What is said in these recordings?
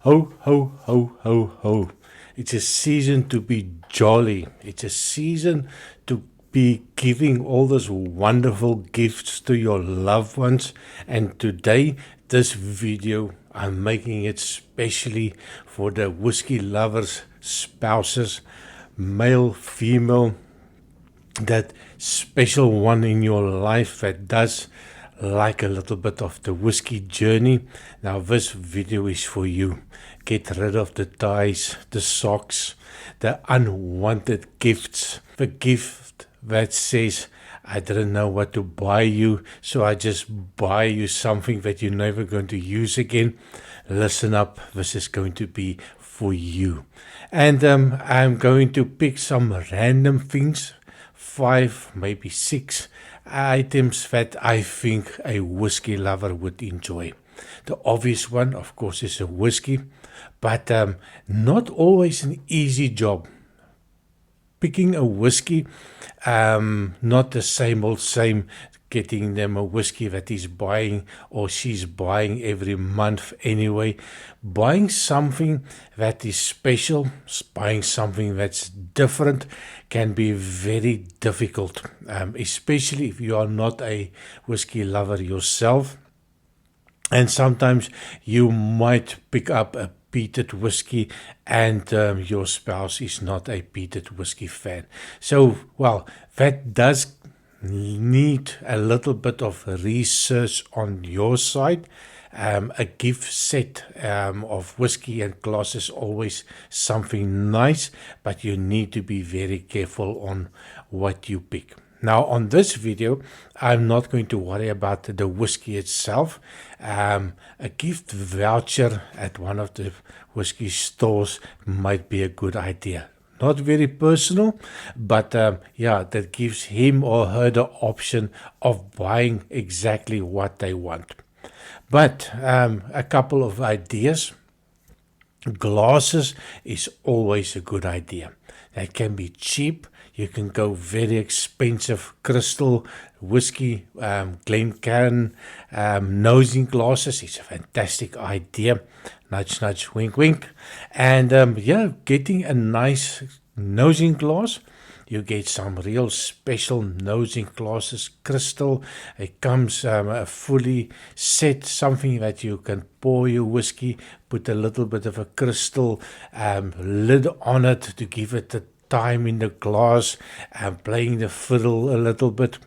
Ho, ho, ho, ho, ho. It's a season to be jolly. It's a season to be giving all those wonderful gifts to your loved ones. And today, this video, I'm making it specially for the whiskey lovers, spouses, male, female, that special one in your life that does like a little bit of the whiskey journey. Now this video is for you. Get rid of the ties, the socks, the unwanted gifts, the gift that says, I didn't know what to buy you, so I just buy you something that you're never going to use again. Listen up, this is going to be for you. And I'm going to pick some random things, 5, maybe 6 items that I think a whiskey lover would enjoy. The obvious one, of course, is a whiskey, but not always an easy job. Picking a whiskey, not the same old same, getting them a whiskey that he's buying or she's buying every month anyway. Buying something that is special, buying something that's different can be very difficult, especially if you are not a whiskey lover yourself. And sometimes you might pick up a peated whiskey and your spouse is not a peated whiskey fan. So, well, that does need a little bit of research on your side. A gift set of whiskey and glass is always something nice, but you need to be very careful on what you pick. Now, on this video, I'm not going to worry about the whiskey itself. A gift voucher at one of the whiskey stores might be a good idea. Not very personal, but yeah, that gives him or her the option of buying exactly what they want. But a couple of ideas. Glasses is always a good idea. They can be cheap. You can go very expensive crystal whiskey, Glencairn nosing glasses. It's a fantastic idea. Nudge, nudge, wink, wink. And yeah, getting a nice nosing glass. You get some real special nosing glasses, crystal. It comes a fully set, something that you can pour your whiskey, put a little bit of a crystal lid on it to give it the time in the glass, and playing the fiddle a little bit.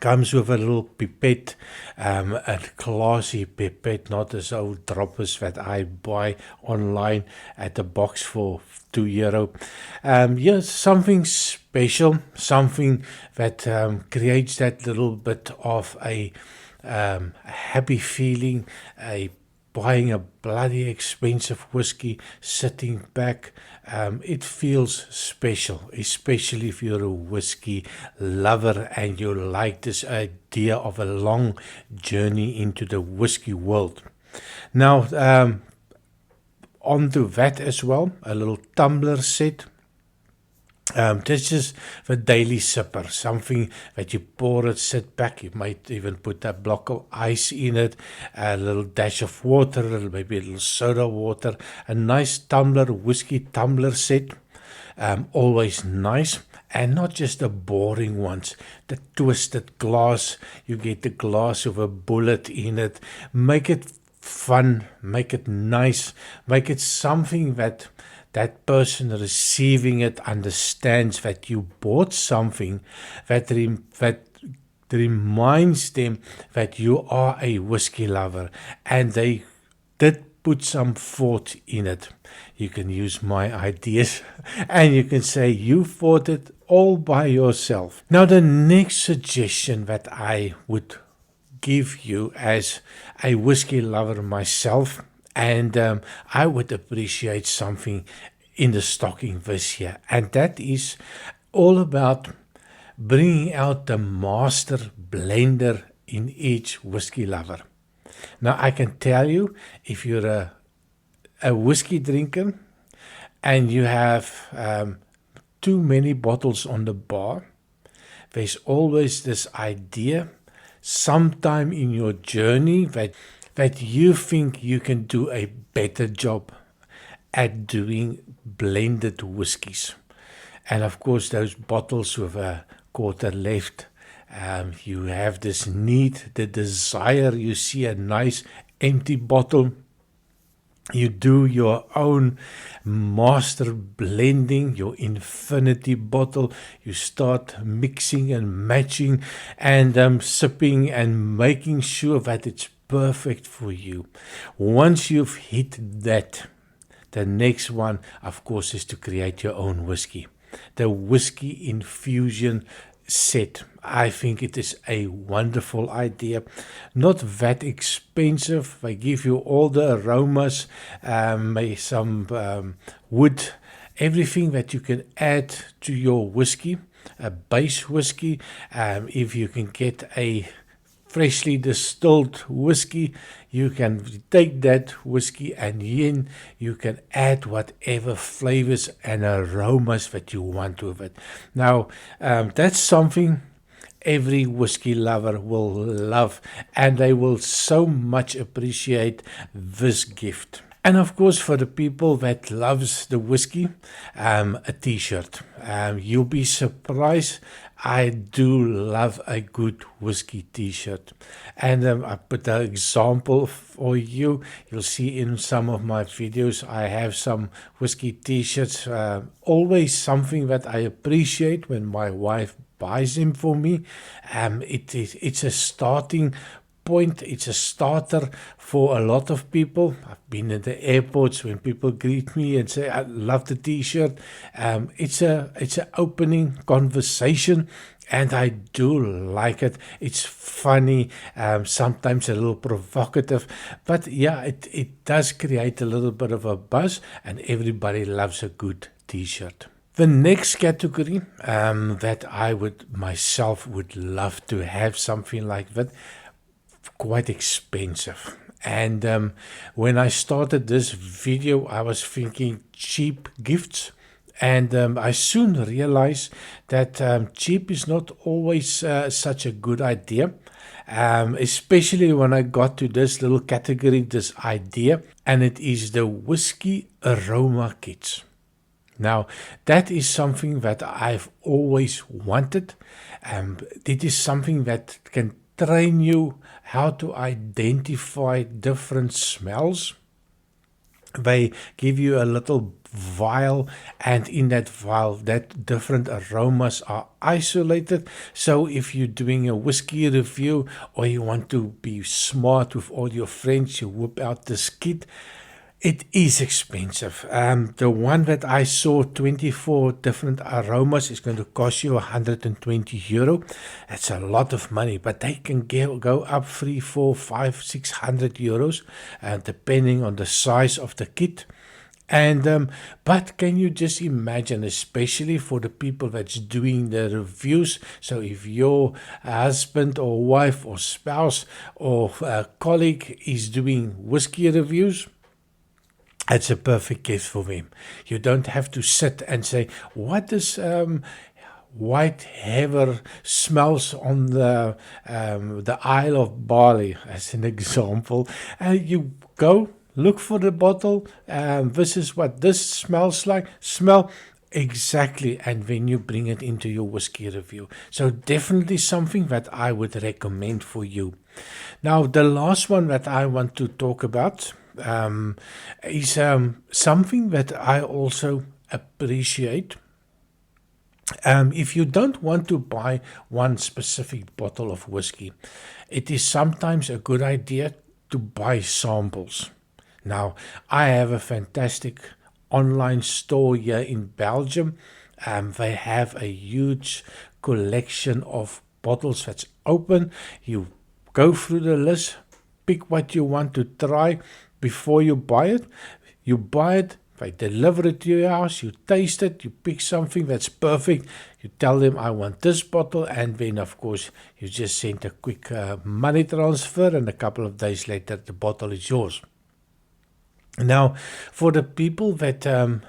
Comes with a little pipette, a classy pipette, not as old droppers that I buy online at the box for €2. Yeah, something special, something that creates that little bit of a happy feeling, buying a bloody expensive whiskey, sitting back. It feels special, especially if you're a whiskey lover and you like this idea of a long journey into the whiskey world. Now, onto that as well, a little tumbler set. This is the daily sipper, something that you pour it, sit back. You might even put a block of ice in it, a little dash of water, maybe a little soda water, a nice tumbler, whiskey tumbler set. Always nice. And not just the boring ones, the twisted glass. You get the glass with a bullet in it. Make it fun, make it nice, make it something that person receiving it understands that you bought something that reminds them that you are a whiskey lover and they did put some thought in it. You can use my ideas and you can say you thought it all by yourself. Now, the next suggestion that I would give you as a whiskey lover myself, and I would appreciate something in the stocking this year, and that is all about bringing out the master blender in each whiskey lover. Now, I can tell you, if you're a whiskey drinker and you have too many bottles on the bar, there's always this idea sometime in your journey that that you think you can do a better job at doing blended whiskies. And of course, those bottles with a quarter left, you have this need, the desire. You see a nice empty bottle, you do your own master blending, your infinity bottle. You start mixing and matching and sipping and making sure that it's perfect for you. Once you've hit that, the next one, of course, is to create your own whiskey. The whiskey infusion set. I think it is a wonderful idea. Not that expensive. They give you all the aromas, some wood, everything that you can add to your whiskey, a base whiskey. If you can get a freshly distilled whiskey, you can take that whiskey and then you can add whatever flavors and aromas that you want with it. Now, that's something every whiskey lover will love, and they will so much appreciate this gift. And of course, for the people that loves the whiskey, a t-shirt. You'll be surprised. I do love a good whiskey t-shirt. And I put an example for you. You'll see in some of my videos, I have some whiskey t-shirts. Always something that I appreciate when my wife buys them for me. It's a starting point. It's a starter for a lot of people. I've been in the airports when people greet me and say, I love the t-shirt. It's an opening conversation, and I do like it. It's funny, sometimes a little provocative, but yeah, it does create a little bit of a buzz, and everybody loves a good t-shirt. The next category that I would myself would love to have something like that, quite expensive. And when I started this video, I was thinking cheap gifts, and I soon realized that cheap is not always such a good idea, especially when I got to this little category, this idea, and it is the Whisky Aroma kits. Now, that is something that I've always wanted. It is something that can train you how to identify different smells. They give you a little vial, and in that vial, that different aromas are isolated. So if you're doing a whiskey review or you want to be smart with all your friends, you whip out this kit. It is expensive. The one that I saw, 24 different aromas, is going to cost you €120. That's a lot of money, but they can go up 3, 4, 5, €600, depending on the size of the kit. And but can you just imagine, especially for the people that's doing the reviews? So if your husband or wife or spouse or colleague is doing whiskey reviews, it's a perfect gift for them. You don't have to sit and say, what does white heather smells on the Isle of Bali, as an example. You go, look for the bottle, this is what this smells like. Smell exactly, and when you bring it into your whiskey review. So definitely something that I would recommend for you. Now, the last one that I want to talk about is something that I also appreciate. If you don't want to buy one specific bottle of whiskey, it is sometimes a good idea to buy samples. Now, I have a fantastic online store here in Belgium. They have a huge collection of bottles that's open. You go through the list, pick what you want to try. Before you buy it, they deliver it to your house, you taste it, you pick something that's perfect, you tell them, I want this bottle, and then, of course, you just send a quick money transfer, and a couple of days later, the bottle is yours. Now, for the people that are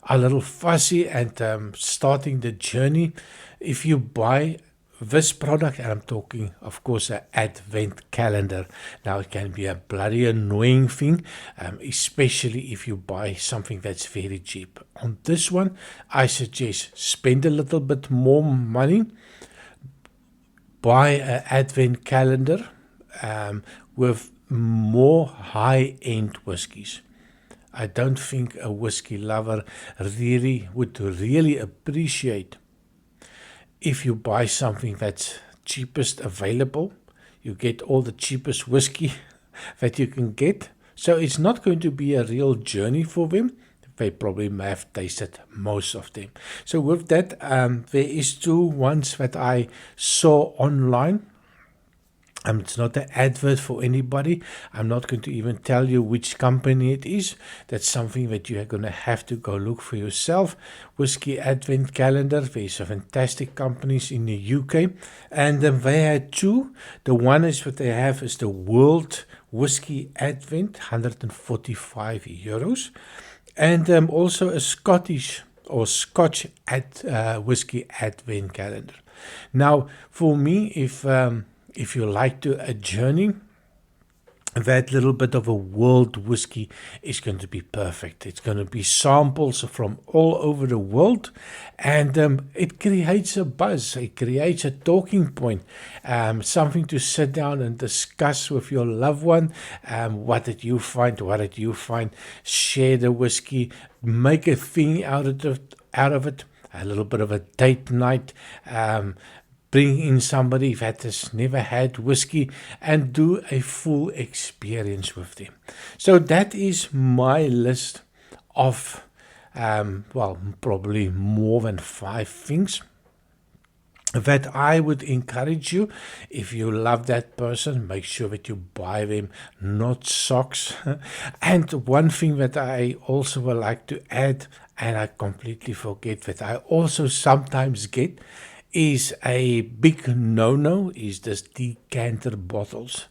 a little fussy and starting the journey, if you buy this product, and I'm talking, of course, an Advent calendar. Now, it can be a bloody annoying thing, especially if you buy something that's very cheap. On this one, I suggest spend a little bit more money, buy an Advent calendar with more high-end whiskies. I don't think a whiskey lover would really appreciate if you buy something that's cheapest available. You get all the cheapest whiskey that you can get. So it's not going to be a real journey for them. They probably may have tasted most of them. So with that, there is two ones that I saw online. It's not an advert for anybody. I'm not going to even tell you which company it is. That's something that you are going to have to go look for yourself. Whisky Advent calendar. There's some fantastic companies in the UK. And they had two. The one is what they have is the World Whisky Advent, €145. And also a Scotch Whisky Advent calendar. Now, for me, if you like to a journey, that little bit of a world whiskey is going to be perfect. It's going to be samples from all over the world, and it creates a buzz. It creates a talking point, something to sit down and discuss with your loved one. What did you find? What did you find? Share the whiskey. Make a thing out of it. A little bit of a date night. Bring in somebody that has never had whiskey and do a full experience with them. So that is my list of, probably more than 5 things that I would encourage you. If you love that person, make sure that you buy them, not socks. And one thing that I also would like to add, and I completely forget, that I also sometimes get, is a big no-no, is this decanter bottles.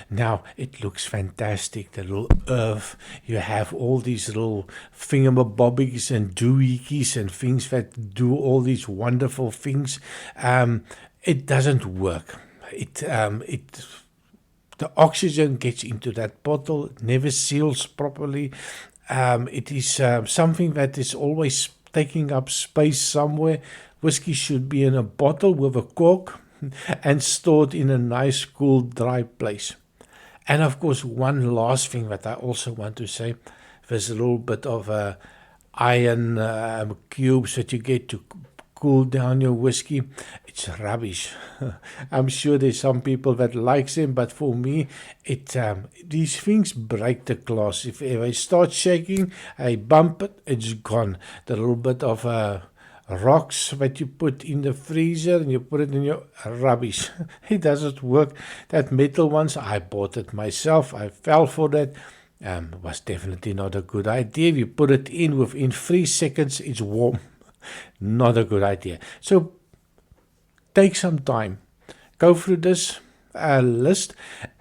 Now, it looks fantastic, the little earth. You have all these little thingamabobbies and doohickeys and things that do all these wonderful things. It doesn't work. The oxygen gets into that bottle, it never seals properly. It is something that is always taking up space somewhere. Whiskey should be in a bottle with a cork and stored in a nice, cool, dry place. And of course, one last thing that I also want to say, there's a little bit of iron cubes that you get to cool down your whiskey. It's rubbish. I'm sure there's some people that likes them, but for me, these things break the glass. If I start shaking, I bump it, it's gone. The little bit of rocks that you put in the freezer and you put it in your rubbish. It doesn't work. That metal ones, I bought it myself. I fell for that. Was definitely not a good idea. If you put it in within 3 seconds, it's warm. Not a good idea. So take some time. Go through this list.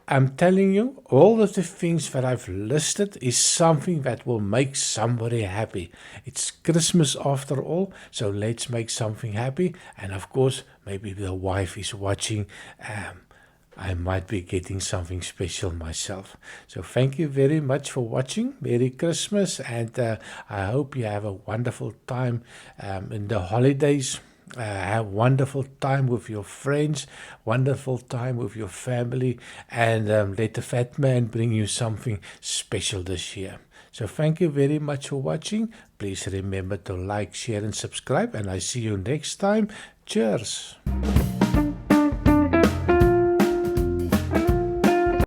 I'm telling you, all of the things that I've listed is something that will make somebody happy. It's Christmas after all, so let's make something happy. And of course, maybe the wife is watching. I might be getting something special myself. So thank you very much for watching. Merry Christmas, and I hope you have a wonderful time in the holidays. Have wonderful time with your friends, wonderful time with your family, and let the fat man bring you something special this year. So thank you very much for watching. Please remember to like, share, and subscribe, and I see you next time. Cheers.